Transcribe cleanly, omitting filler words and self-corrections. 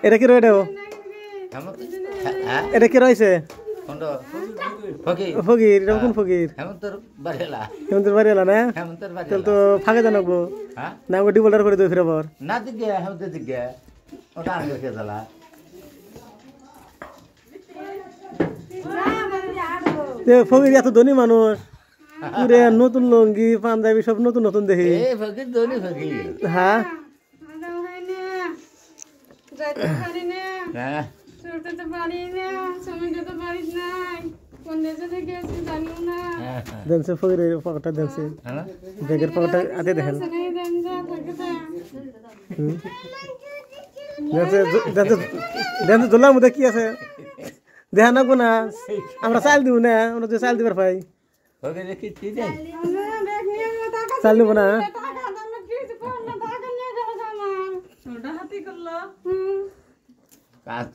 এটা কি রয়েছে এটা কি রয়েছে ফকির এটা কোন ফকির হেমন্তের বাড়ি এলা না তাহলে তো ফাঁকে জানাবো না আমাকে ডিবোল্ডার করে দেবো ফিরে না দিকে হেমন্তের দিকে ওটা আগে খেয়ে দিলা ফকির এত ধনী মানুষ পুরে নতুন লুঙ্গি পাঞ্জাবি সব নতুন নতুন দেখি ফকির ধনী ফকির হ্যাঁ দেনছে ফকিরের পকেটটা দেনছে ব্যাগের পকেটটা আতে দেখেন দেনছে দোলার মধ্যে কি আছে দেখা না না আমরা চাল দিব না আমরা তো চাল দিবার পাই চাল দিব না কাজ